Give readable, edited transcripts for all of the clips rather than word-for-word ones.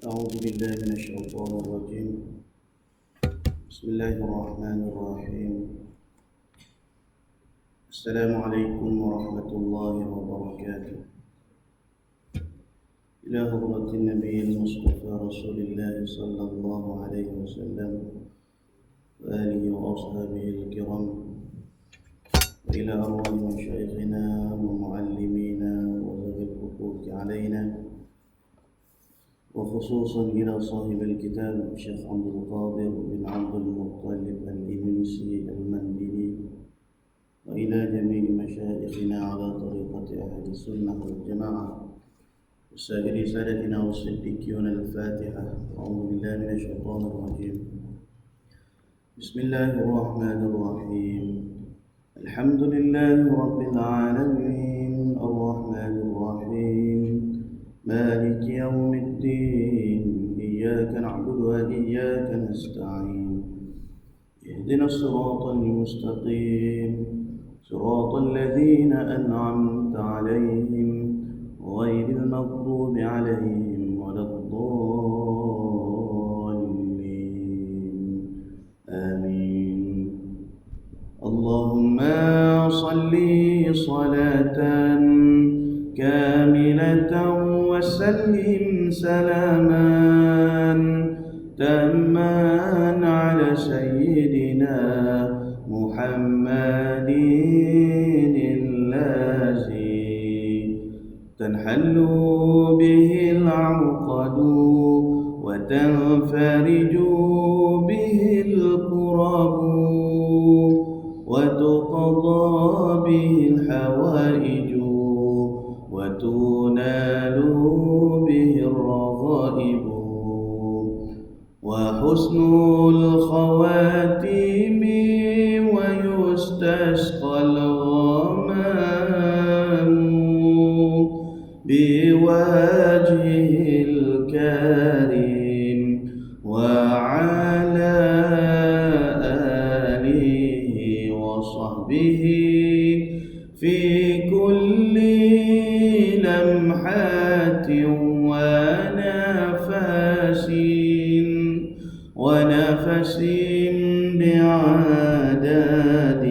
أعوذ بالله من الشيطان الرجيم. بسم الله الرحمن الرحيم. السلام عليكم ورحمة الله وبركاته. إلى حضرة النبي المصطفى رسول الله صلى الله عليه وسلم وآله وأصحابه الكرام، وإلى أرواح مشايخنا ومعلمينا وذوي الحقوق علينا، وخصوصا إلى صاحب الكتاب الشيخ عبد القادر بن عبد المطلب الإنسي المندلي، وإلى جميع مشايخنا على طريقة أهل السنة والجماعة وسائر سادتنا والصديقين. الفاتحة. أعوذ بالله من الشيطان الرجيم. بسم الله الرحمن الرحيم. الحمد لله رب العالمين الرحمن الرحيم مالك يوم الدين، إياك نعبد وإياك نستعين، اهدنا الصراط المستقيم صراط الذين أنعمت عليهم غير المغضوب عليهم ولا الضالين، آمين. اللهم صل صلاة كاملة وسلم سلاما تاما على سيدنا محمد الذي تنحل به العقد وتنفرج به الكرب وتقضى به الحوائج وتنال به الرغائب، وحسن الخواتيم ويستسقى الغمام بوجهه الكريم وعلى آله وصحبه في كل لمحات ونفس بعدد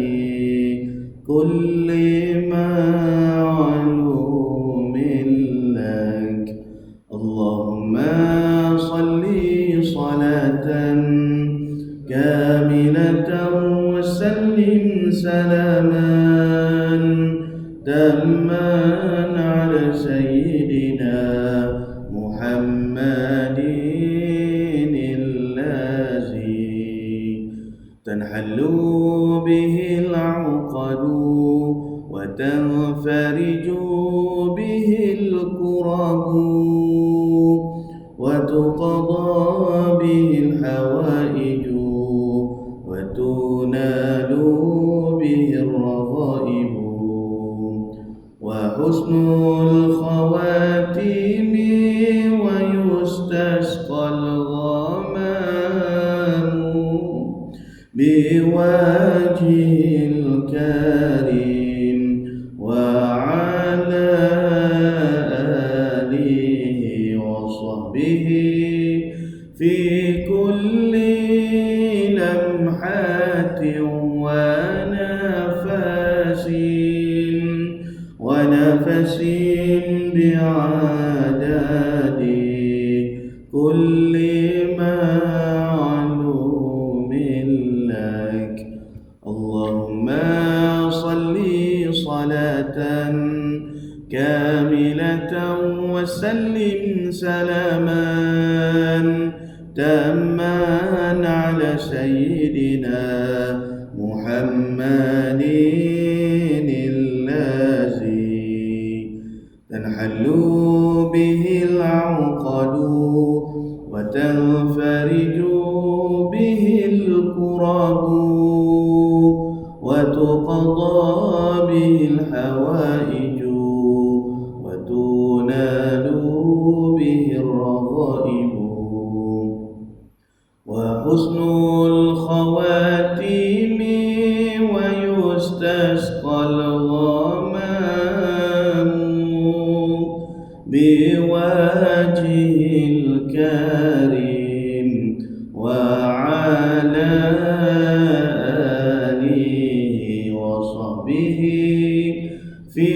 كل معلوم لك. اللهم صل صلاة كاملة وسلم سلاما تاما على سيدنا محمد الذي تنحل به العقد وتنفرج به الكرب وتقضى به الحوائج وتنال به الرغائب، وحسن الخواتيم ويستسقى الغمام بوجهه الكريم وعلى آله وصحبه في كل لمحات ونفس بعدد كل معلوم لك. اللهم صل صلاة كاملة وسلم سلاما تاما على سيدنا محمد الذي تنحل به العقد وتنفرج به الكرب وتقضى به الحوائج وتنال به الرغائب، وحسن الخواتيم ويستسقى الغمام بوجهه وجهه الكريم وعلى آله وصحبه في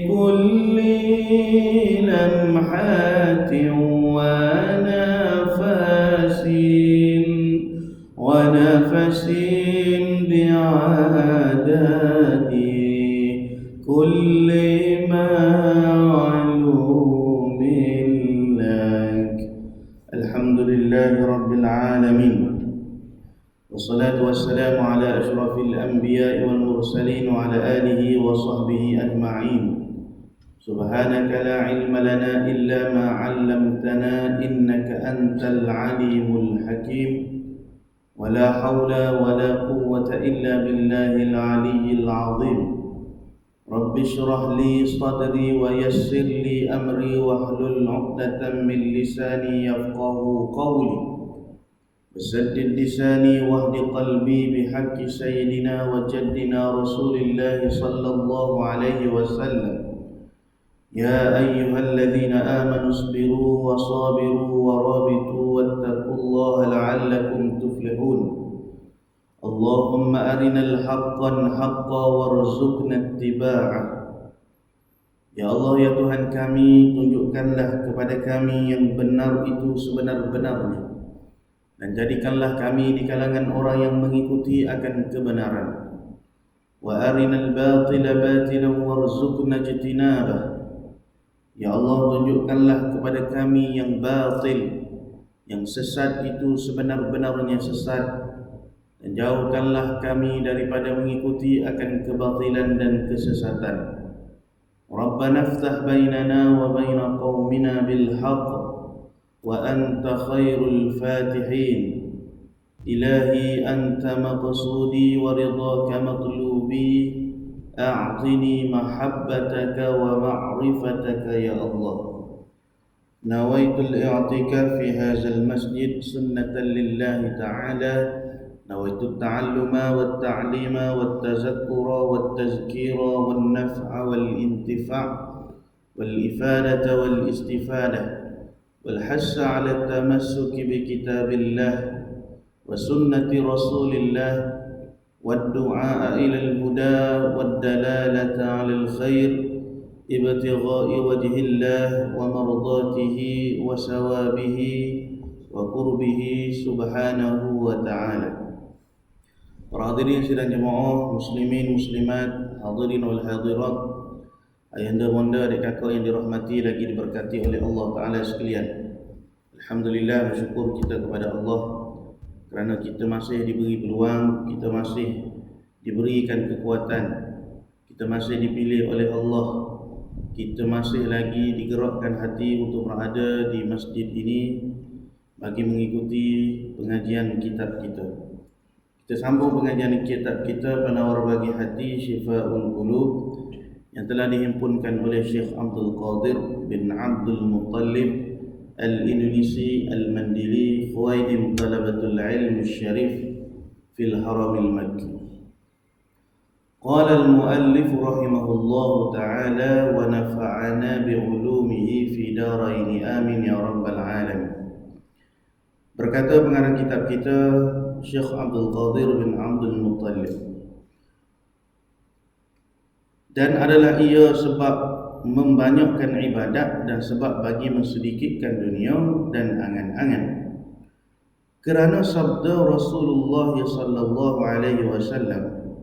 كل لمحة ونفس بعدد كل معلوم لك. الحمد لله رب العالمين، والصلاة والسلام على أشرف الأنبياء والمرسلين وعلى آله وصحبه أجمعين. سبحانك لا علم لنا إلا ما علمتنا إنك أنت العليم الحكيم، ولا حول ولا قوة إلا بالله العلي العظيم. رب اشرح لي صدري ويسر لي أمري واحلل عقدة من لساني يفقه قولي، وسدد لساني واهد قلبي بحق سيدنا وجدنا رسول الله صلى الله عليه وسلم. يا أيها الذين آمنوا اصبروا وصابروا ورابطوا واتقوا الله لعلكم تفلحون. اللهم أرنا الحق حقا وارزقنا اتباعه. Ya Allah, ya Tuhan kami, tunjukkanlah kepada kami yang benar itu sebenar-benarnya, dan jadikanlah kami di kalangan orang yang mengikuti akan kebenaran. Wa arinal batila batilan warzuqna ijtinabah. Ya Allah, tunjukkanlah kepada kami yang batil, yang sesat itu sebenar-benarnya sesat, dan jauhkanlah kami daripada mengikuti akan kebatilan dan kesesatan. Rabbana iftah bainana wa baina qaumina bil haqq wa anta khairul fatihin. Ilahi anta maqsudi wa ridhaka matlubi. أعطني محبتك ومعرفتك يا الله. نويت الاعتكاف في هذا المسجد سنة لله تعالى. نويت التعلم والتعليم والتذكر والتذكير والنفع والانتفاع والإفادة والاستفادة والحث على التمسك بكتاب الله وسنة رسول الله والدعاء إلى الهدى والدلالة على الخير ابتغاء وجه الله ومرضاته وثوابه وقربه سبحانه وتعالى. Para hadirin sidang jemaah, muslimin, muslimat, hadirin wal hadirat, ayahanda, bonda, adik kakak yang dirahmati lagi diberkati oleh Allah Ta'ala sekalian. Alhamdulillah, bersyukur kita kepada Allah kerana kita masih diberi peluang, kita masih diberikan kekuatan, kita masih dipilih oleh Allah, kita masih lagi digerakkan hati untuk berada di masjid ini bagi mengikuti pengajian kitab kita. Kita sambung pengajian kitab kita Penawar Bagi Hati Syifa'ul Qulub yang telah dihimpunkan oleh Syekh Abdul Qadir bin Abdul Muttalib Al-Indonesi Al-Mandili Khuwaidim Talabatul Ilm Syarif Fil Haramil Makki. Qala al-muallif rahimahullahu ta'ala wa nafa'ana bi'ulumihi fi daraini amin ya rabbal alamin. Berkata pengarang kitab kita Syekh Abdul Qadir bin Abdul Muttalib, dan adalah ia sebab membanyakkan ibadat dan sebab bagi mensedikitkan dunia dan angan-angan. Kerana sabda Rasulullah sallallahu alaihi wasallam,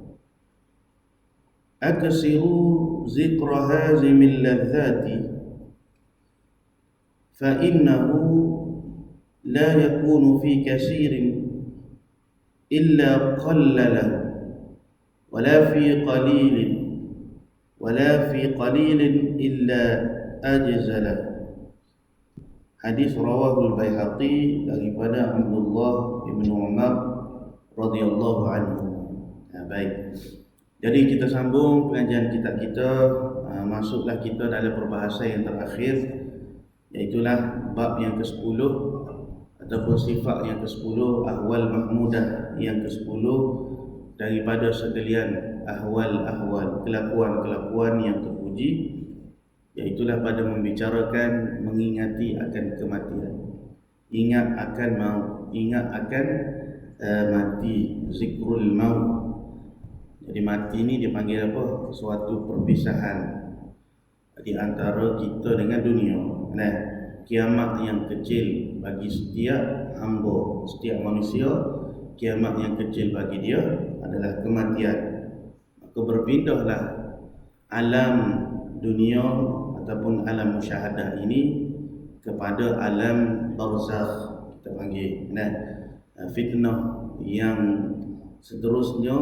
aksiru zikra hazimil ladzati fa innahu la yakunu fi kasirin illa qallala wala fi qalilin wala fi qalilin illa ajzala. Hadis rawahul Baihaqi daripada Abdullah bin Umar radhiyallahu anhu. Baik. Jadi kita sambung pengajian kita. Masuklah kita dalam perbahasan yang terakhir, iaitulah bab yang ke-10 ataupun sifat yang ke-10, ahwal mahmudah yang ke-10 daripada sekalian ahwal-ahwal, kelakuan-kelakuan yang terpuji Iaitulah pada membicarakan, mengingati akan kematian. Ingat akan maut, ingat akan mati, zikrul maut. Jadi mati ni dipanggil apa? Suatu perpisahan di antara kita dengan dunia. Nah, kiamat yang kecil bagi setiap hamba, setiap manusia, kiamat yang kecil bagi dia adalah kematian. Maka berpindahlah alam dunia ataupun alam musyahadah ini kepada alam barzakh, kita panggil. Nah, fitnah yang seterusnya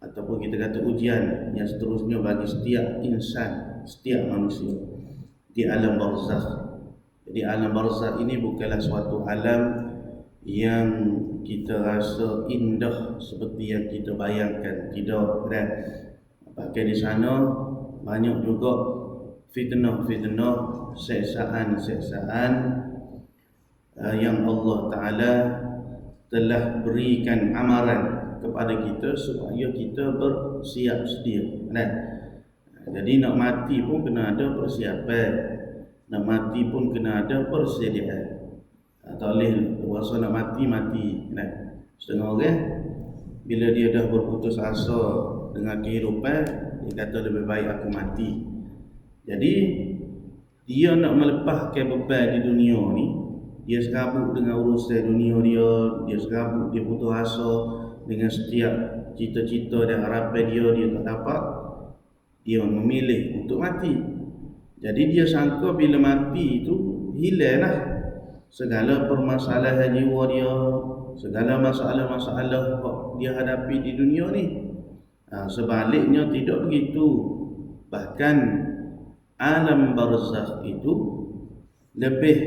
ataupun kita kata ujian yang seterusnya bagi setiap insan, setiap manusia di alam barzakh. Jadi alam barzakh ini bukanlah suatu alam yang kita rasa indah seperti yang kita bayangkan, tidak. Dan pakai di sana banyak juga fitnah-fitnah, seksaan-seksaan yang Allah Ta'ala telah berikan amaran kepada kita supaya kita bersiap sedia. Jadi nak mati pun kena ada persiapan, nak mati pun kena ada persediaan. Tak boleh rasa nak mati. Setengah orang bila dia dah berputus asa dengan kehidupan, dia kata lebih baik aku mati. Jadi dia nak melepaskan beban di dunia ni, dia serabut dengan urusan dunia dia serabut, dia putus asa dengan setiap cita-cita dan harapan dia tak dapat. Dia memilih untuk mati. Jadi dia sangka bila mati itu hilanglah segala permasalahan jiwa dia, segala masalah-masalah dia hadapi di dunia ni. Sebaliknya tidak begitu. Bahkan alam barzakh itu lebih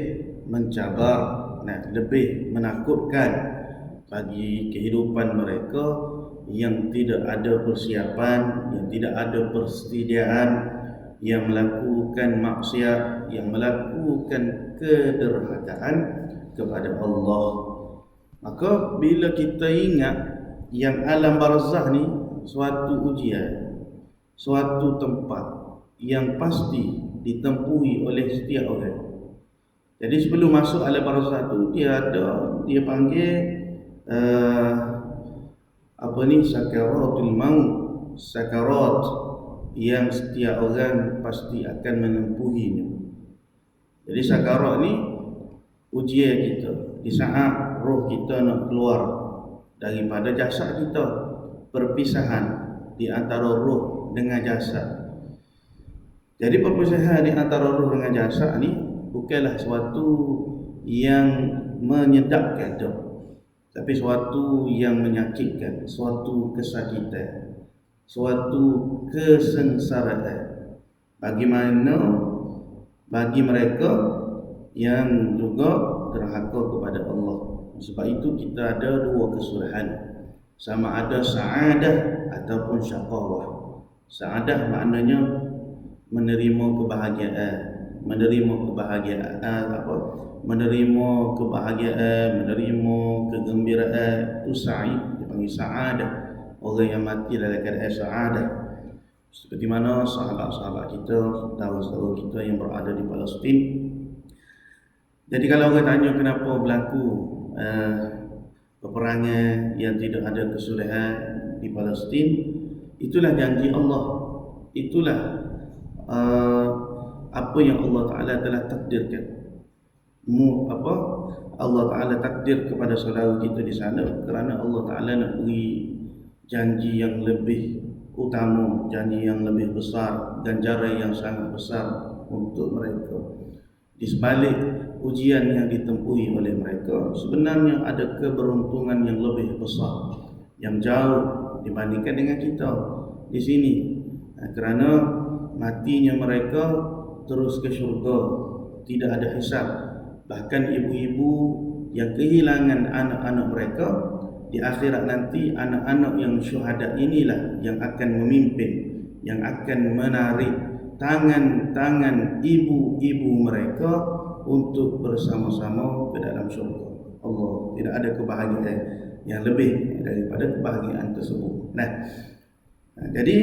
mencabar, lebih menakutkan bagi kehidupan mereka yang tidak ada persiapan, yang tidak ada persediaan, yang melakukan maksiat, yang melakukan kederhakaan kepada Allah. Maka bila kita ingat yang alam barzakh ni suatu ujian, suatu tempat yang pasti ditempuhi oleh setiap orang. Jadi sebelum masuk alam barzakh tu dia panggil sakaratul maut, sakarat yang setiap orang pasti akan menempuhinya. Jadi sakarat ni ujian kita di saat roh kita nak keluar daripada jasad kita, perpisahan di antara roh dengan jasad. Jadi perpisahan di antara roh dengan jasad ni bukanlah suatu yang menyedapkan dah, tapi suatu yang menyakitkan, suatu kesakitan, suatu kesengsaraan. Bagi mereka yang juga derhaka kepada Allah. Sebab itu kita ada dua kesudahan, sama ada sa'adah ataupun syaqawah. Sa'adah maknanya menerima kebahagiaan, menerima kegembiraan, itu sa'id, dipanggil sa'adah. Orang yang mati dalam keadaan sa'adah, seperti mana sahabat-sahabat kita, saudara-saudara kita yang berada di Palestin. Jadi kalau orang tanya kenapa berlaku peperangan yang tidak ada kesudahan di Palestin, itulah janji Allah, itulah apa yang Allah Ta'ala telah takdirkan. Allah Ta'ala takdir kepada saudara kita di sana kerana Allah Ta'ala nak beri janji yang lebih utama, janji yang lebih besar, ganjaran yang sangat besar untuk mereka. Di sebalik ujian yang ditempuhi oleh mereka, sebenarnya ada keberuntungan yang lebih besar, yang jauh dibandingkan dengan kita di sini. Kerana matinya mereka terus ke syurga, tidak ada hisab. Bahkan ibu-ibu yang kehilangan anak-anak mereka, di akhirat nanti anak-anak yang syuhada inilah yang akan memimpin, yang akan menarik tangan-tangan ibu-ibu mereka untuk bersama-sama ke dalam syurga Allah. Tidak ada kebahagiaan yang lebih daripada kebahagiaan tersebut. Jadi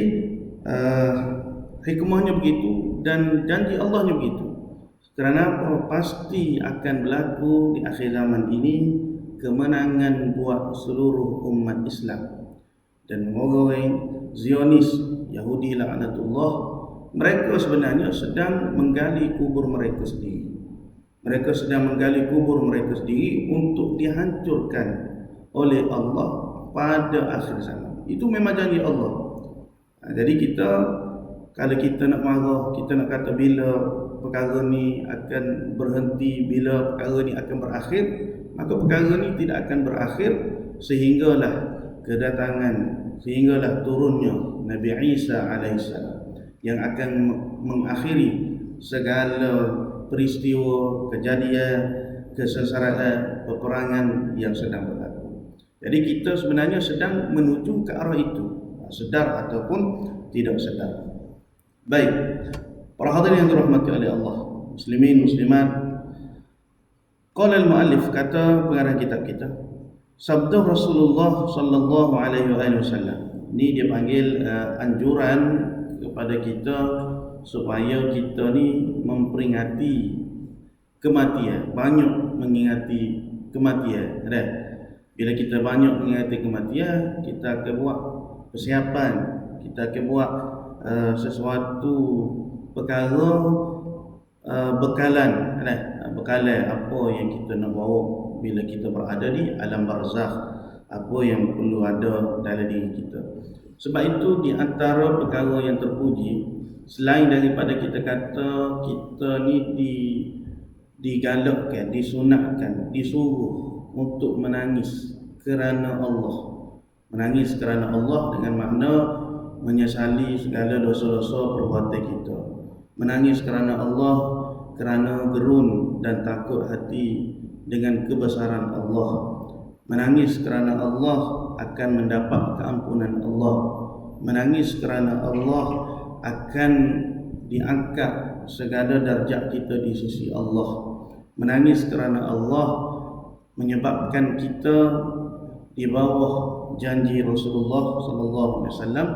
hikmahnya begitu. dan janji Allahnya begitu. Kerana apa? Pasti akan berlaku di akhir zaman ini kemenangan buat seluruh umat Islam. Dan orang Zionis, Yahudi laknatullah, mereka sebenarnya sedang menggali kubur mereka sendiri. Mereka sedang menggali kubur mereka sendiri untuk dihancurkan oleh Allah pada akhir zaman. Itu memang janji Allah. Jadi kita, kalau kita nak marah, kita nak kata bila perkara ni akan berhenti, bila perkara ni akan berakhir, maka perkara ni tidak akan berakhir sehinggalah turunnya Nabi Isa alaihissalam yang akan mengakhiri segala peristiwa, kejadian, kesengsaraan, peperangan yang sedang berlaku. Jadi kita sebenarnya sedang menuju ke arah itu, sedar ataupun tidak sedar. Baik, para hadirin yang dirahmati oleh Allah, muslimin muslimat, qala al-muallif, kata pengarang kitab kita, sabda Rasulullah sallallahu alaihi wasallam. Ini dia panggil anjuran kepada kita supaya kita ni memperingati kematian, banyak mengingati kematian. Bila kita banyak mengingati kematian, kita akan buat persiapan, kita akan buat sesuatu perkara, bekalan apa yang kita nak bawa bila kita berada di alam barzakh, apa yang perlu ada dalam diri kita. Sebab itu di antara perkara yang terpuji, selain daripada kita kata kita ni digalakkan, disunatkan, disuruh untuk menangis kerana Allah. Menangis kerana Allah dengan makna menyesali segala dosa-dosa perbuatan kita. Menangis kerana Allah kerana gerun dan takut hati dengan kebesaran Allah. Menangis kerana Allah akan mendapat keampunan Allah. Menangis kerana Allah akan diangkat segala darjat kita di sisi Allah. Menangis kerana Allah menyebabkan kita di bawah janji Rasulullah sallallahu alaihi wasallam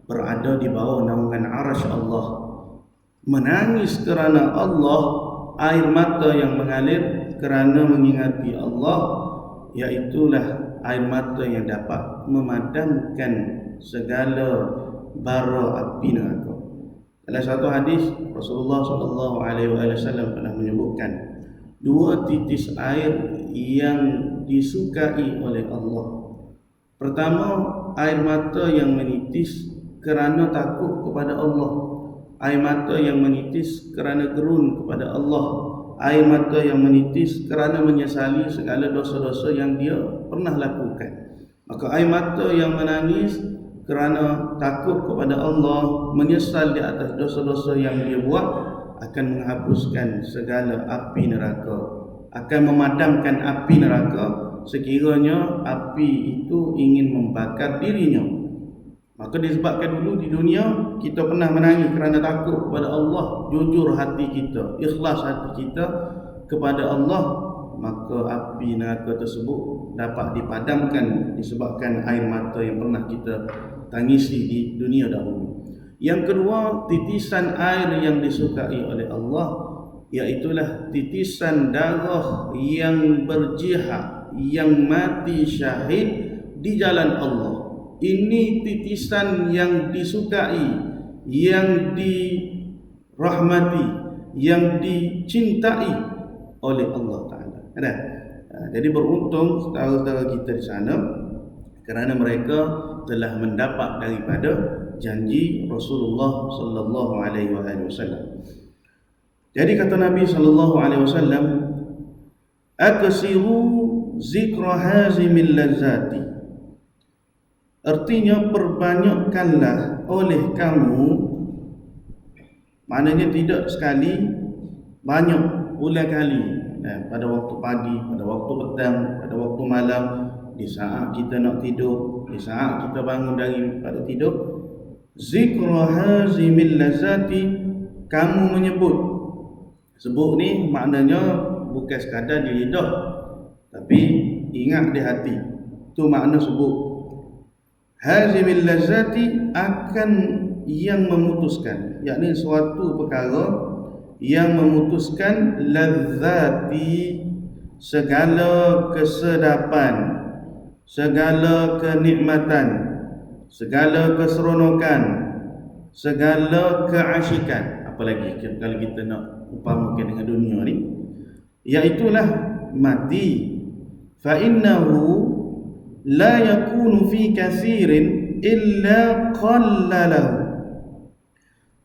berada di bawah naungan arasy Allah. Menangis kerana Allah, air mata yang mengalir kerana mengingati Allah, iaitulah air mata yang dapat memadamkan segala bara api neraka. Dalam satu hadis Rasulullah sallallahu alaihi wasallam pernah menyebutkan dua titis air yang disukai oleh Allah. Pertama, air mata yang menitis kerana takut kepada Allah, air mata yang menitis kerana gerun kepada Allah, air mata yang menitis kerana menyesali segala dosa-dosa yang dia pernah lakukan. Maka air mata yang menangis kerana takut kepada Allah, menyesal di atas dosa-dosa yang dia buat, akan menghapuskan segala api neraka, akan memadamkan api neraka sekiranya api itu ingin membakar dirinya. Maka disebabkan dulu di dunia kita pernah menangis kerana takut kepada Allah, jujur hati kita, ikhlas hati kita kepada Allah, maka api neraka tersebut dapat dipadamkan disebabkan air mata yang pernah kita tangisi di dunia dahulu. Yang kedua, titisan air yang disukai oleh Allah, iaitulah titisan darah yang berjihad, yang mati syahid di jalan Allah. Ini titisan yang disukai, yang dirahmati, yang dicintai oleh Allah Ta'ala. Jadi beruntung saudara-saudara kita di sana kerana mereka telah mendapat daripada janji Rasulullah sallallahu alaihi wasallam. Jadi kata Nabi sallallahu alaihi wasallam, "Aksiru zikra hazimil lazzati." Artinya perbanyakkanlah oleh kamu, maknanya tidak sekali, banyak ulang kali, pada waktu pagi, pada waktu petang, pada waktu malam, di saat kita nak tidur, di saat kita bangun daripada tidur. Zikra hazimil lazati, kamu menyebut. Sebut ni maknanya bukan sekadar di lidah, tapi ingat di hati. Itu makna sebut. Hazimil lazati, akan yang memutuskan, yakni suatu perkara yang memutuskan ladzati, segala kesedapan, segala kenikmatan, segala keseronokan, segala keasyikan. Apalagi kalau kita nak umpamakan dengan dunia ni, iaitulah mati. Fa innahu la yakunu fi katsirin illa qallalahu,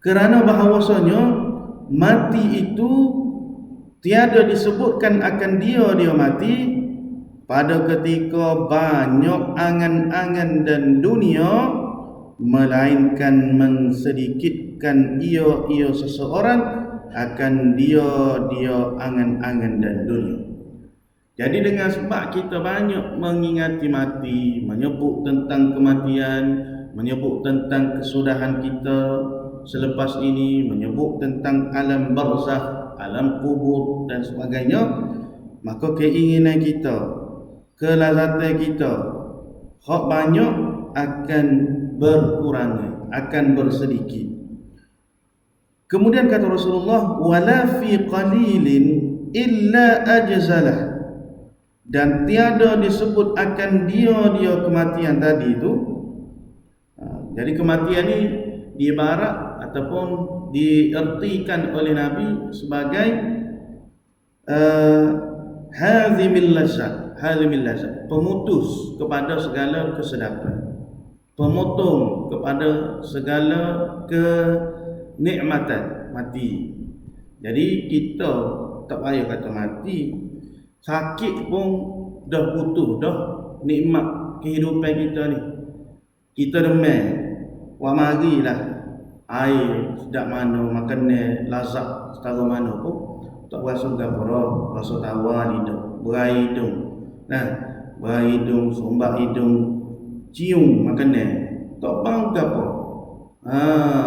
kerana bahawasanya mati itu tiada disebutkan akan dia mati pada ketika banyak angan-angan dan dunia, melainkan mensedikitkan ia seseorang akan dia angan-angan dan dunia. Jadi dengan sebab kita banyak mengingati mati, menyebut tentang kematian, menyebut tentang kesudahan kita selepas ini, menyebut tentang alam barzakh, alam kubur dan sebagainya, maka keinginan kita, kelazatan kita hak banyak akan berkurang, akan bersedikit. Kemudian kata Rasulullah, wala fi qalilin illa ajzalah, dan tiada disebut akan dia kematian tadi itu. Jadi kematian ni diibarat ataupun diertikan oleh Nabi sebagai hazimil lazzat, pemutus kepada segala kesedapan, pemotong kepada segala kenikmatan mati. Jadi kita tak payah kata mati, sakit pun dah butuh dah nikmat kehidupan kita ni. Kita demam, wak marilah air sedap mana, makanan lazat setara mana pun tak rasa gapo, rasa tawar hidung, berai hidung. Nah, berai hidung, sombak hidung, cium makanan, tak bang gapo.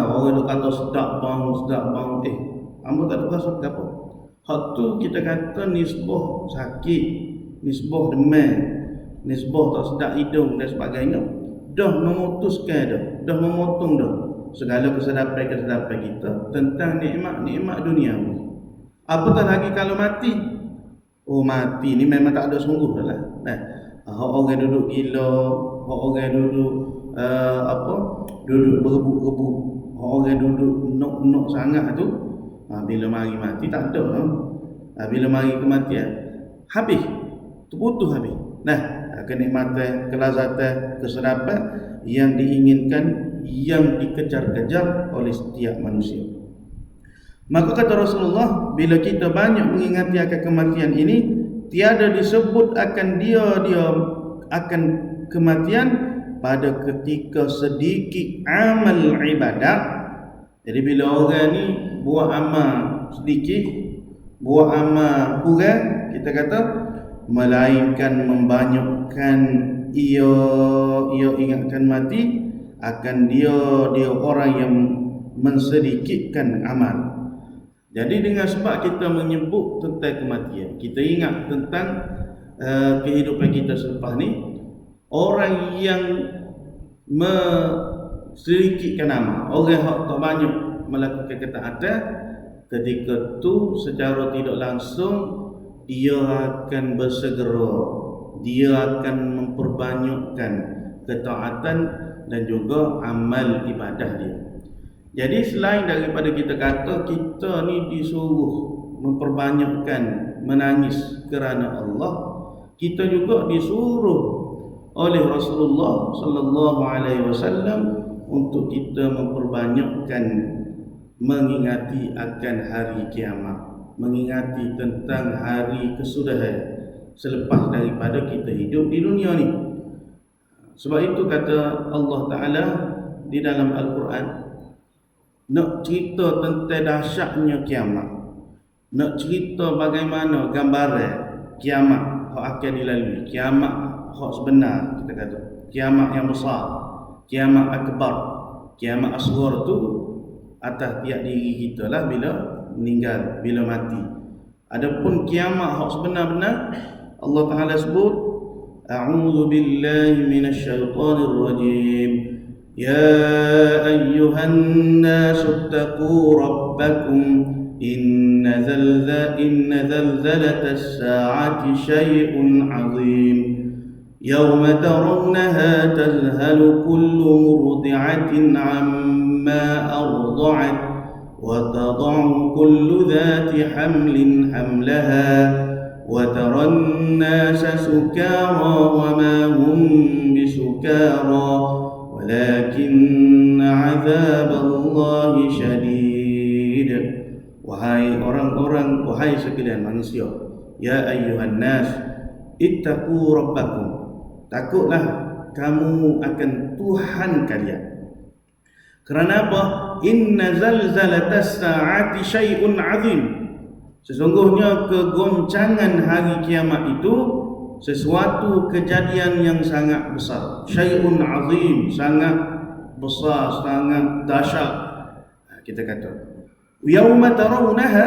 Orang tu kata sedap bang, ambo tak ada rasa gapo. Hak tu kita kata nisbah sakit, nisbah demam, nisbah tak sedap hidung dan sebagainya. Dah memutuskan dah memotong dah segala kesedapan kita tentang nikmat-nikmat dunia. Apatah lagi kalau mati. Oh, mati ni memang tak ada sungguh dah lah. Hak orang duduk gila, hak orang duduk duduk berebut-rebut, hak orang duduk nok sangat tu, bila mari mati tak ada. Bila mari kematian habis, terputus habis. Kenikmatan, kelazatan, kesedapan yang diinginkan, yang dikejar-kejar oleh setiap manusia. Maka kata Rasulullah, bila kita banyak mengingati akan kematian ini, tiada disebut akan dia akan kematian pada ketika sedikit amal ibadah. Jadi bila orang ni buat amal sedikit, buat amal kurang, kita kata melainkan membanyakkan ia ingatkan mati, akan dia orang yang mensedikitkan amal. Jadi dengan sebab kita menyebut tentang kematian, kita ingat tentang kehidupan kita selepas ni, orang yang sedikitkan amal, orang yang tak banyak melakukan ketaatan, ketika tu secara tidak langsung dia akan bersegera, dia akan memperbanyakkan ketaatan dan juga amal ibadah dia. Jadi selain daripada kita kata kita ni disuruh memperbanyakkan menangis kerana Allah, kita juga disuruh oleh Rasulullah sallallahu alaihi wasallam untuk kita memperbanyakkan mengingati akan hari kiamat, mengingati tentang hari kesudahan selepas daripada kita hidup di dunia ni. Sebab itu kata Allah Ta'ala di dalam Al-Quran, nak cerita tentang dahsyatnya kiamat, nak cerita bagaimana gambaran kiamat yang akan dilalui, kiamat yang sebenar, kita kata kiamat yang besar, kiamat akbar, kiamat asghar tu atas tiap diri kita lah bila meninggal, bila mati. Adapun kiamat hak sebenar-benar, Allah Ta'ala sebut, a'udzu billahi minasyaitonir rajim, يا أيها الناس اتقوا ربكم إن زلزلة الساعة شيء عظيم يوم ترونها تذهل كل مرضعة عما أرضعت وتضع كل ذات حمل حملها وترى الناس سكارى وما هم بسكارى ولكن عذاب الله شديد. Wahai orang-orang, wahai sekalian manusia, ya ayyuhan nas ittaqu rabbakum, takutlah kamu akan Tuhan kalian. Kerana apa? Inna zalzalatas sa'ati syai'un 'azim. Sesungguhnya kegoncangan hari kiamat itu sesuatu kejadian yang sangat besar. Syai'un 'azim, sangat besar, sangat dahsyat. Kita kata yauma tarawunaha,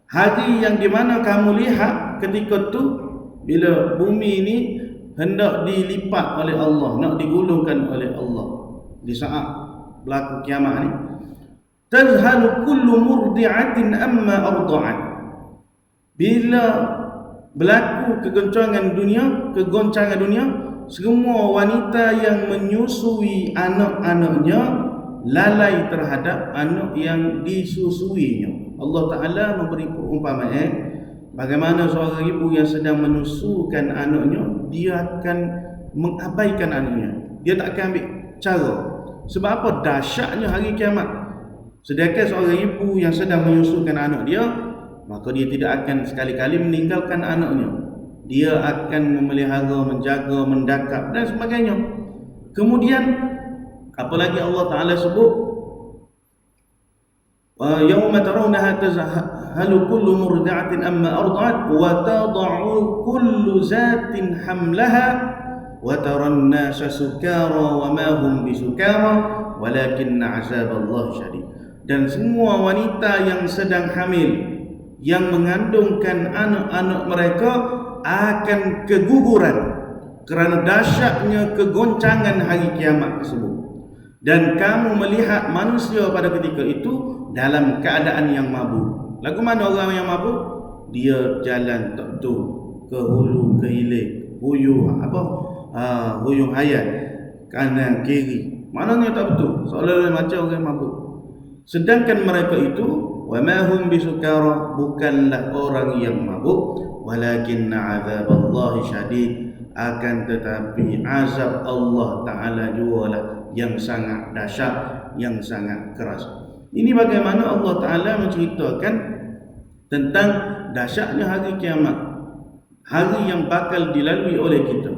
hari yang di mana kamu lihat ketika tu, bila bumi ini hendak dilipat oleh Allah, nak digulungkan oleh Allah di saat berlaku kiamat ni. Tazhalu kullu murdi'atin amma arda'at, bila berlaku kegoncangan dunia, semua wanita yang menyusui anak-anaknya lalai terhadap anak yang disusuinya. Allah Ta'ala memberi perumpamaan bagaimana seorang ibu yang sedang menyusukan anaknya, dia akan mengabaikan anaknya, dia tak akan ambil cara. Sebab apa? Dahsyatnya hari kiamat. Sedangkan seorang ibu yang sedang menyusukan anak dia, maka dia tidak akan sekali-kali meninggalkan anaknya. Dia akan memelihara, menjaga, mendakap dan sebagainya. Kemudian apalagi Allah Ta'ala sebut yauma tarawnaha tazhalu kullu murdi'atin amma arda'at wa tad'u kullu zatin hamlaha wa taran nasa sukara wa ma hum bisukara walakinna 'azaballahi syadid. Dan semua wanita yang sedang hamil, yang mengandungkan anak-anak mereka akan keguguran kerana dahsyatnya kegoncangan hari kiamat tersebut. Dan kamu melihat manusia pada ketika itu dalam keadaan yang mabuk. Lagu mana orang yang mabuk? Dia jalan tak tu ke hulu ke hilir, huyung hayat, kanan kiri. Maknanya tak betul, seolah-olah macam orang mabuk. Sedangkan mereka itu wa ma hum bisukara, bukanlah orang yang mabuk, walakinna azaballahi syadid, akan tetapi azab Allah Ta'ala jugalah yang sangat dahsyat, yang sangat keras. Ini bagaimana Allah Ta'ala menceritakan tentang dahsyatnya hari kiamat, hari yang bakal dilalui oleh kita.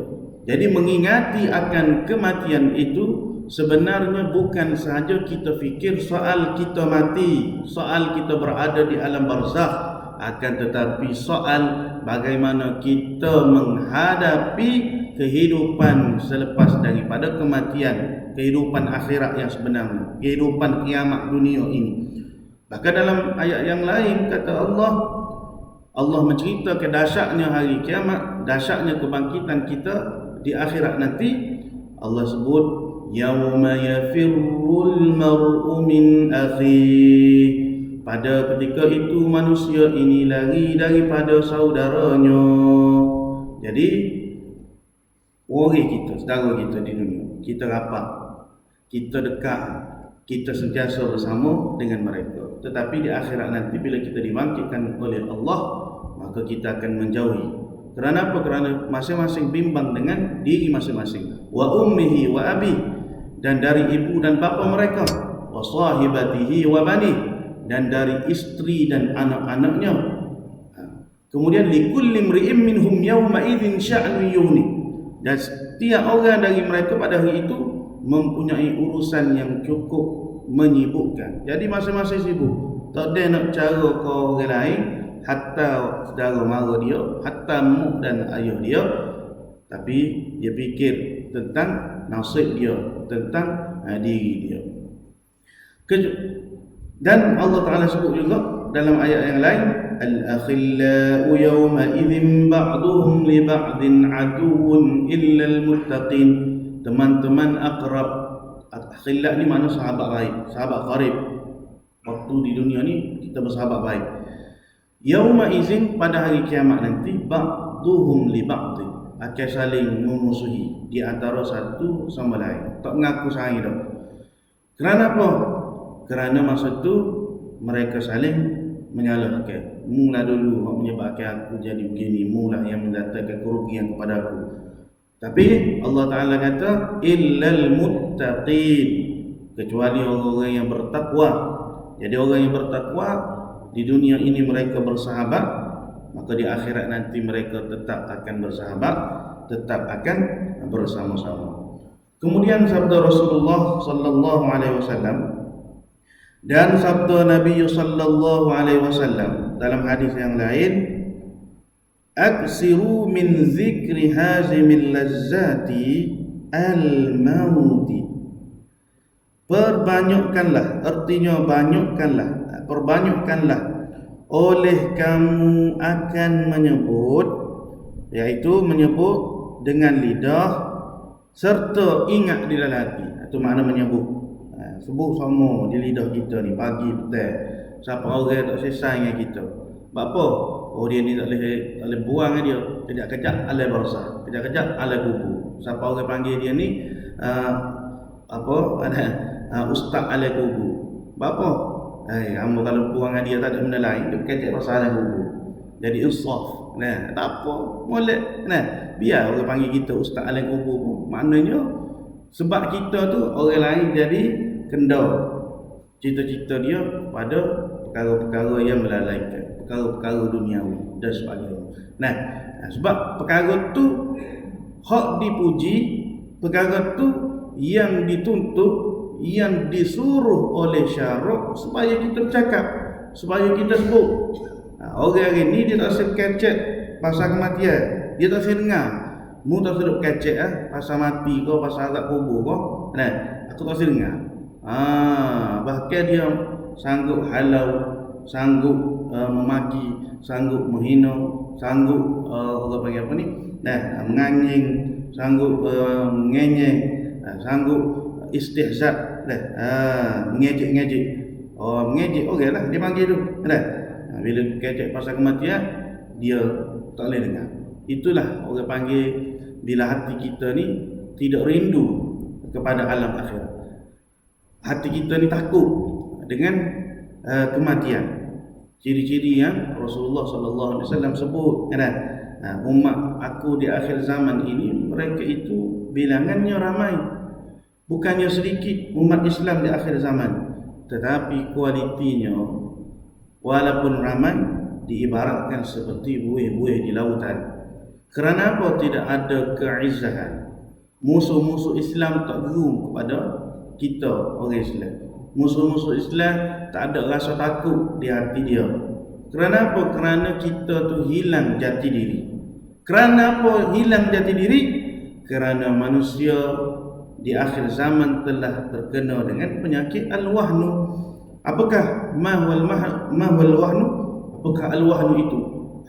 Jadi mengingati akan kematian itu sebenarnya bukan sahaja kita fikir soal kita mati, soal kita berada di alam barzakh, akan tetapi soal bagaimana kita menghadapi kehidupan selepas daripada kematian, kehidupan akhirat yang sebenarnya, kehidupan kiamat dunia ini. Bahkan dalam ayat yang lain kata Allah menceritakan dahsyatnya hari kiamat, dahsyatnya kebangkitan kita di akhirat nanti. Allah sebut yauma yafirrul mar'u min akhih, pada ketika itu manusia ini lari daripada saudaranya. Jadi orang kita, saudara kita di dunia, kita rapat, kita dekat, kita sentiasa bersama dengan mereka. Tetapi di akhirat nanti bila kita dibangkitkan oleh Allah, maka kita akan menjauhi. Kerana apa? Kerana masing-masing bimbang dengan diri masing-masing. Wa ummihi wa abi, dan dari ibu dan bapa mereka. Wa sahibatihi wa bani, dan dari isteri dan anak-anaknya. Kemudian likulli imri'in minhum yawma idzin sya'nun yughni, dan setiap orang dari mereka pada hari itu mempunyai urusan yang cukup menyibukkan. Jadi masing-masing sibuk, tak ada nak cara ke orang lain, hatta saudara mara dia, hatta mak dan ayah dia, tapi dia fikir tentang nasib dia, tentang diri dia. Dan Allah Ta'ala sebut juga dalam ayat yang lain, al-akhillau yawma idzin ba'duhum li ba'din aduwwun illa al-muttaqin, teman-teman akrab Akhillat ni makna sahabat baik, sahabat qarib. Waktu di dunia ni kita bersahabat baik. Yauma izin, pada hari kiamat nanti, ba'duhum li ba'di, akan saling memusuhi di antara satu sama lain. Tak mengaku saing dah. Kerana apa? Kerana masa tu mereka saling menyalahkan. Mula dulu yang menyebabkan aku jadi begini, mula yang mendatangkan kerugian kepada aku. Tapi Allah Ta'ala kata illal muttaqin, kecuali orang-orang yang bertakwa. Jadi orang yang bertakwa di dunia ini mereka bersahabat, maka di akhirat nanti mereka tetap akan bersahabat, tetap akan bersama-sama. Kemudian sabda Rasulullah sallallahu alaihi wasallam dan sabda Nabi sallallahu alaihi wasallam dalam hadis yang lain, aksiru min zikri hazimil lazzati al-mauti. Perbanyakkanlah, artinya perbanyakkanlah oleh kamu akan menyebut, iaitu menyebut dengan lidah serta ingat di dalam hati. Itu makna menyebut. Sebut semua di lidah kita ni pagi petang. Siapa orang tak selesai dengan kita. Apa? Oh dia ni tak boleh buang dia. Kejap-kejap alai barzah, kejap-kejap alai kubur. Siapa orang panggil dia ni ustaz alai kubur. Apa? Hamba kalau buang dia tak ada benda lain, dia kecek pasal alai kubur. Jadi insaf. Nah, tak apa, molek. Nah, biar orang panggil kita ustaz alai kubur. Maknanya sebab kita tu orang lain jadi kendor cita-cita dia pada perkara-perkara yang melalaikan, perkara-perkara duniawi dan sebagainya. Nah, sebab perkara tu hak dipuji, perkara tu yang dituntut, yang disuruh oleh syarak supaya kita bercakap, supaya kita sebut. Orang hari ni dia tak sekecek pasal kematian, dia tak dengar. Mu tak sedap kecek pasal mati kau, pasal azab kubur kau. Nah, aku tak dengar. Bahkan dia sanggup halau, sanggup memaki, sanggup menghina, sanggup orang panggil apa ni? Menganjing, sanggup mengenyek, sanggup istihza, mengejek-ngejek. Mengejek okeylah dia panggil tu. Bila kecek pasal kematian, dia tak boleh dengar. Itulah orang panggil bila hati kita ni tidak rindu kepada alam akhirat. Hati kita ni takut dengan kematian. Ciri-ciri yang Rasulullah sallallahu alaihi wasallam sebut kan, umat aku di akhir zaman ini mereka itu bilangannya ramai, bukannya sedikit umat Islam di akhir zaman, tetapi kualitinya walaupun ramai diibaratkan seperti buih-buih di lautan. Kerana apa? Tidak ada keizzahan. Musuh-musuh Islam tak gerung kepada kita orang Islam. Musuh-musuh Islam tak ada rasa takut di hati dia. Kerana apa? Kerana kita tu hilang jati diri. Kerana apa hilang jati diri? Kerana manusia di akhir zaman telah terkena dengan penyakit al-wahnu. Apakah mahwal wahnu? Apakah al-wahnu itu?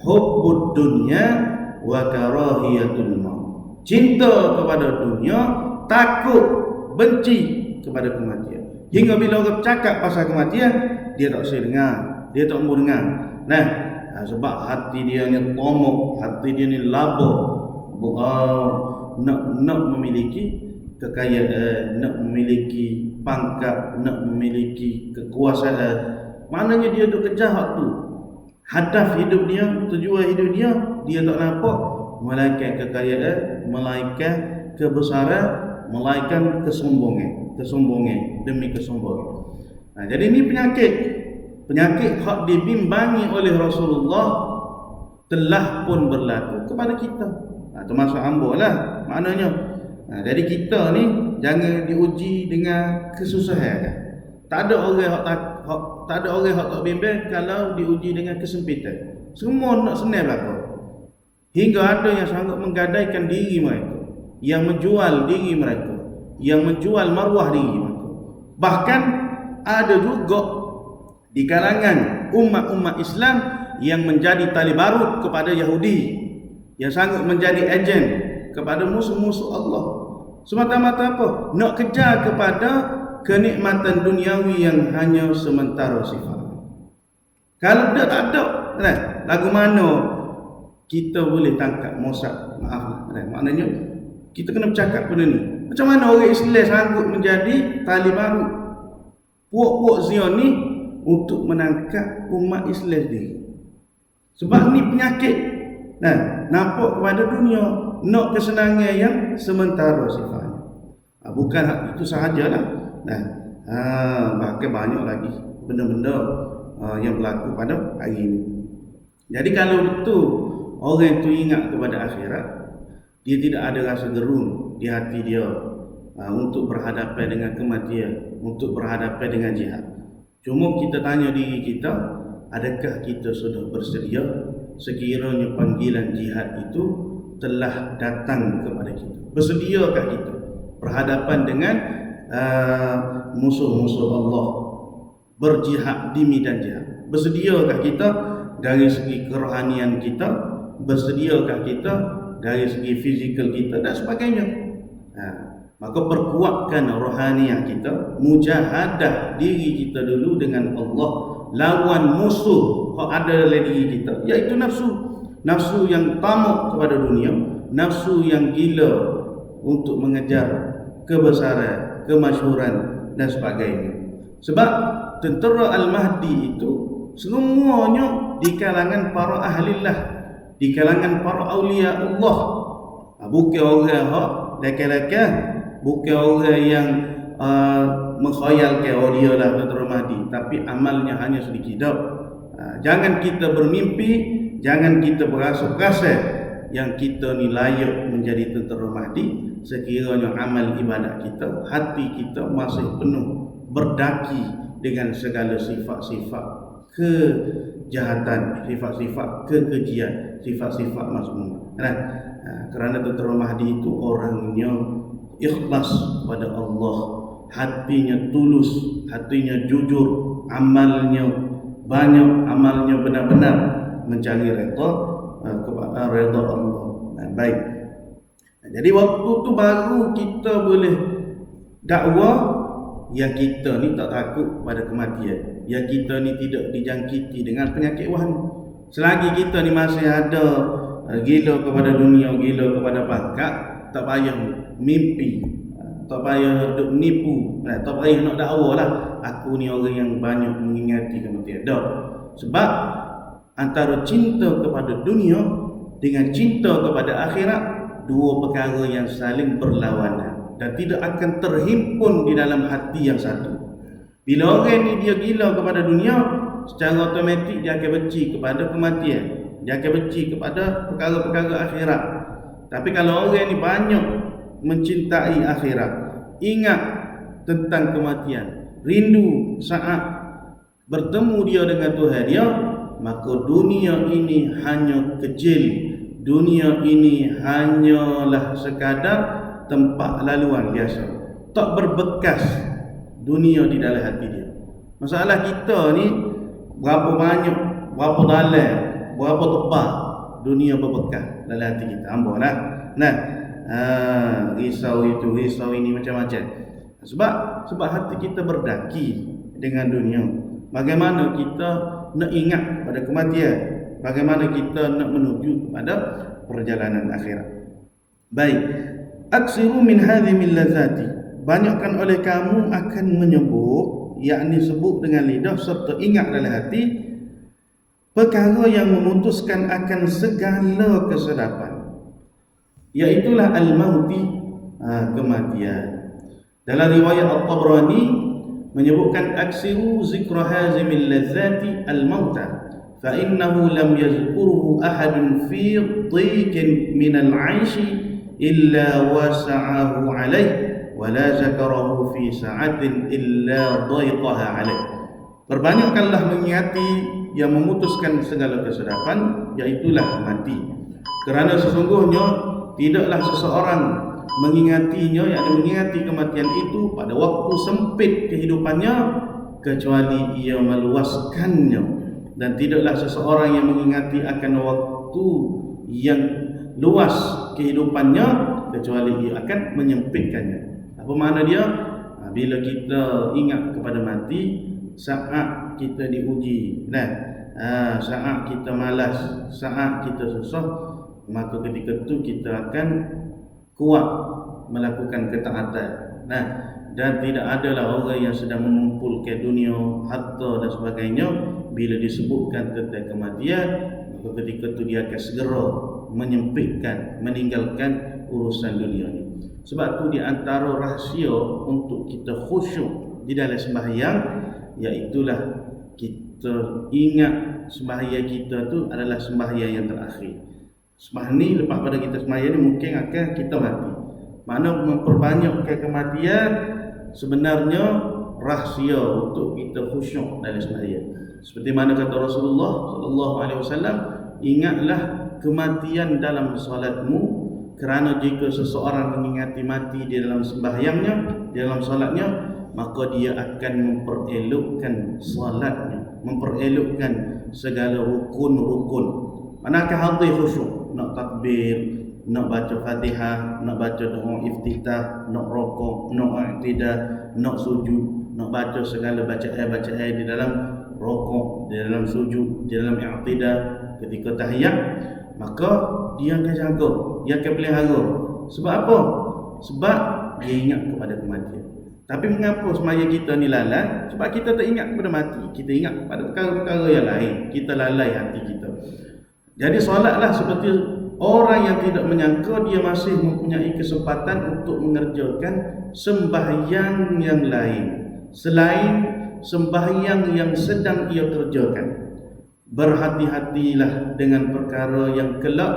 Hubbud dunya wa karahiyatul maut. Cinta kepada dunia, takut, benci kepada kematian. Hingga bila orang cakap pasal kematian, dia tak bisa dengar, dia tak mau dengar. Nah, sebab hati dia ni tomok, hati dia ni labuk, nak memiliki kekayaan, nak memiliki pangkat, nak memiliki kekuasaan. Maknanya dia duk kejar hak tu. Hadaf hidup dia, tujuan hidup dia tak nampak melainkan kekayaan, melainkan kebesaran, melainkan kesombongan demi kesombongan. Jadi ini penyakit hak dibimbangi oleh Rasulullah telah pun berlaku kepada kita. Termasuk hamba lah maknanya. Jadi kita ni jangan diuji dengan kesusahan. Tak ada orang hak tak bimbang kalau diuji dengan kesempitan. Semua nak senang berlaku. Hingga ada yang sanggup menggadaikan diri mereka, yang menjual diri mereka, yang menjual maruah diri mereka. Bahkan ada juga di kalangan umat-umat Islam yang menjadi tali barut kepada Yahudi, yang sanggup menjadi ejen kepada musuh-musuh Allah. Semata-mata apa? Nak kejar kepada kenikmatan duniawi yang hanya sementara sifat. Kalau dia tak ada, kan? Lagu mana kita boleh tangkap Mozart? Maaf, kan? Maknanya kita kena bercakap benda ni. Macam mana orang Islam sanggup menjadi tali baru puak-puak Zion ni untuk menangkap umat Islam sendiri? Sebab ni penyakit. Nampak kepada dunia, nak kesenangan yang sementara sifatnya. Bukan itu sahajalah. Bahkan banyak lagi benda-benda yang berlaku pada hari ini. Jadi kalau betul orang itu ingat kepada akhirat, dia tidak ada rasa gerun di hati dia untuk berhadapan dengan kematian, untuk berhadapan dengan jihad. Cuma kita tanya diri kita, adakah kita sudah bersedia sekiranya panggilan jihad itu telah datang kepada kita? Bersediakah kita berhadapan dengan musuh-musuh Allah, berjihad di medan jihad? Bersediakah kita dari segi kerohanian kita? Bersediakah kita dari segi fizikal kita dan sebagainya? Maka perkuatkan rohaniah kita, mujahadah diri kita dulu dengan Allah, lawan musuh yang ada dalam diri kita, iaitu nafsu yang tamak kepada dunia, nafsu yang gila untuk mengejar kebesaran, kemasyhuran dan sebagainya. Sebab tentera Al-Mahdi itu semuanya di kalangan para ahlillah, di kalangan para awliya Allah. Bukan orang hak laka-laka, bukan orang yang mengkhayalkan dia lah tentera Mahdi, tapi amalnya hanya sedikit. Jangan kita bermimpi, jangan kita berasa-rasa yang kita ni layak menjadi tentera Mahdi sekiranya amal ibadat kita, hati kita masih penuh berdaki dengan segala sifat-sifat kejahatan, sifat-sifat kekejian, sifat-sifat mazmum. Kerana tentera Mahdi itu orangnya ikhlas pada Allah, hatinya tulus, hatinya jujur, amalnya banyak, amalnya benar-benar mencari redha Allah. Baik. Jadi waktu tu baru kita boleh dakwah yang kita ni tak takut pada kematian, yang kita ni tidak dijangkiti dengan penyakit wahani. Selagi kita ni masih ada gila kepada dunia, gila kepada bakat, tak payah mimpi, tak payah duk nipu, tak payah nak dakwah lah aku ni orang yang banyak mengingati kematian. Dah. Sebab antara cinta kepada dunia dengan cinta kepada akhirat, dua perkara yang saling berlawanan dan tidak akan terhimpun di dalam hati yang satu. Bila orang ni dia gila kepada dunia, secara automatik dia akan benci kepada kematian, dia akan benci kepada perkara-perkara akhirat. Tapi kalau orang ni banyak mencintai akhirat, ingat tentang kematian, rindu saat bertemu dia dengan Tuhan dia, maka dunia ini hanya kecil, dunia ini hanyalah sekadar tempat laluan biasa, tak berbekas dunia di dalam hati dia. Masalah kita ni berapa banyak, berapa dalam, berapa tebal dunia berbekas dalam hati kita. Ambolah. Risau itu, risau ini, macam-macam. Sebab hati kita berdaki dengan dunia. Bagaimana kita nak ingat pada kematian, bagaimana kita nak menuju kepada perjalanan akhirat. Baik. Aksiru min hadhimil lazati, banyakkan oleh kamu akan menyebut, yakni sebut dengan lidah serta ingat dalam hati perkara yang memutuskan akan segala kesedapan, iaitulah al-mauti, kematian. Dalam riwayat At-Tabrani menyebutkan aksiru zikra hazimil lazati al-mauta fa innahu lam yazkuruhu ahadun fi dhiqin min al-'aishi illa wasa'ahu alaih wa la zakarahu fi sa'atin illa dhaiqaha alaih. Perbanyakkanlah mengingati yang memutuskan segala kesedapan, iaitulah mati. Kerana sesungguhnya tidaklah seseorang mengingatinya, yakni mengingati kematian itu pada waktu sempit kehidupannya, kecuali ia meluaskannya. Dan tidaklah seseorang yang mengingati akan waktu yang luas kehidupannya, kecuali ia akan menyempitkannya. Apa makna dia? Bila kita ingat kepada mati saat kita diuji, saat kita malas, saat kita susah, maka ketika itu kita akan kuat melakukan ketaatan. Dan tidak adalah orang yang sedang mengumpulkan dunia, harta dan sebagainya, bila disebutkan tentang kematian, maka ketika itu dia akan segera menyempitkan, meninggalkan urusan dunia ini. Sebab tu di antara rahsia untuk kita khusyuk di dalam sembahyang, iaitulah kita ingat sembahyang kita tu adalah sembahyang yang terakhir. Sembahyang ni, lepas pada kita sembahyang ni mungkin akan kita mati. Mana memperbanyakkan kematian sebenarnya rahsia untuk kita khusyuk dalam sembahyang. Seperti mana kata Rasulullah sallallahu alaihi wasallam, ingatlah kematian dalam solatmu, kerana jika seseorang mengingati mati di dalam sembahyangnya, di dalam solatnya, maka dia akan memperelokkan solatnya, memperelokkan segala rukun-rukun. Mana akan hadir khusyuk, nak takbir, nak baca Fatihah, nak baca doa iftitah, nak rokok, nak i'tidah, nak sujud, nak baca segala bacaan-bacaan di dalam rokok, di dalam sujud, di dalam i'tidah, ketika tahiyat, maka dia akan jaga, dia akan pelihara. Sebab apa? Sebab dia ingat kepada kematian. Tapi mengapa semaya kita ni lalai? Sebab kita tak ingat kepada mati, kita ingat kepada perkara-perkara yang lain, kita lalai hati kita. Jadi solatlah seperti orang yang tidak menyangka dia masih mempunyai kesempatan untuk mengerjakan sembahyang yang lain selain sembahyang yang sedang ia kerjakan. Berhati-hatilah dengan perkara yang kelak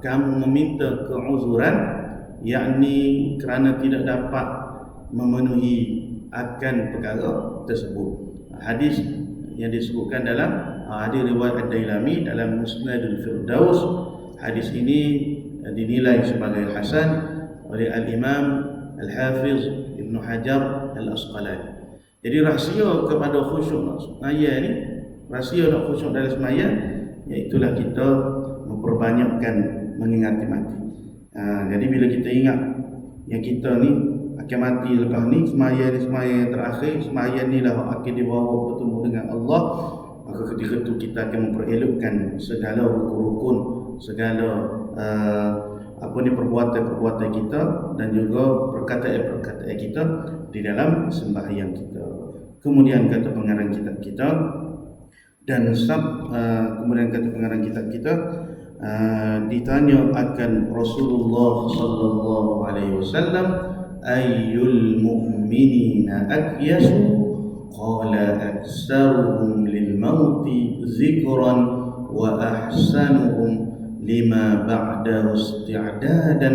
kamu meminta keuzuran, yakni kerana tidak dapat memenuhi akan perkara tersebut. Hadis yang disebutkan dalam hadis riwayat Ad-Dailami dalam Musnadul Firdaus. Hadis ini dinilai sebagai hasan oleh Al-Imam Al-Hafiz Ibn Hajar Al-Asqalani. Jadi rahsia kepada khusyuk nak sembahyang ni, rahsia nak khusyuk dalam sembahyang, iaitulah kita memperbanyakkan mengingati mati. Jadi bila kita ingat yang kita ni akan mati lepas ni, sembahyang yang terakhir, sembahyang ni lah akan dibawa bertemu dengan Allah, maka ketika itu kita akan memperelokkan segala rukun-rukun, segala perbuatan-perbuatan kita dan juga perkataan-perkataan kita di dalam sembahyang kita. Kemudian kata pengarang kitab kita kemudian kata pengarang kitab kita ditanya akan Rasulullah sallallahu alaihi wasallam, ayyul mu'minina akyasu? Qala aksaruhum lil mauti zikran wa ahsanuhum lima ba'dahu isti'dadan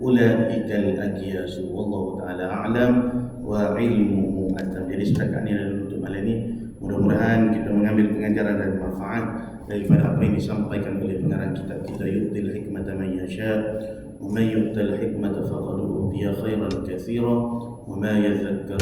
ulaikal akyasu. Wallahu ta'ala a'lam wa ilmuhu atam. Jadi setakat ni dalam untuk malam ni, mudah-mudahan kita mengambil pengajaran dan manfaat daripada apa yang disampaikan oleh pengarang kitab kita. Yu'til hikmata man yasha wa man yu'tal hikmata faqad utiya khairan katsira wa ma yadhakkaru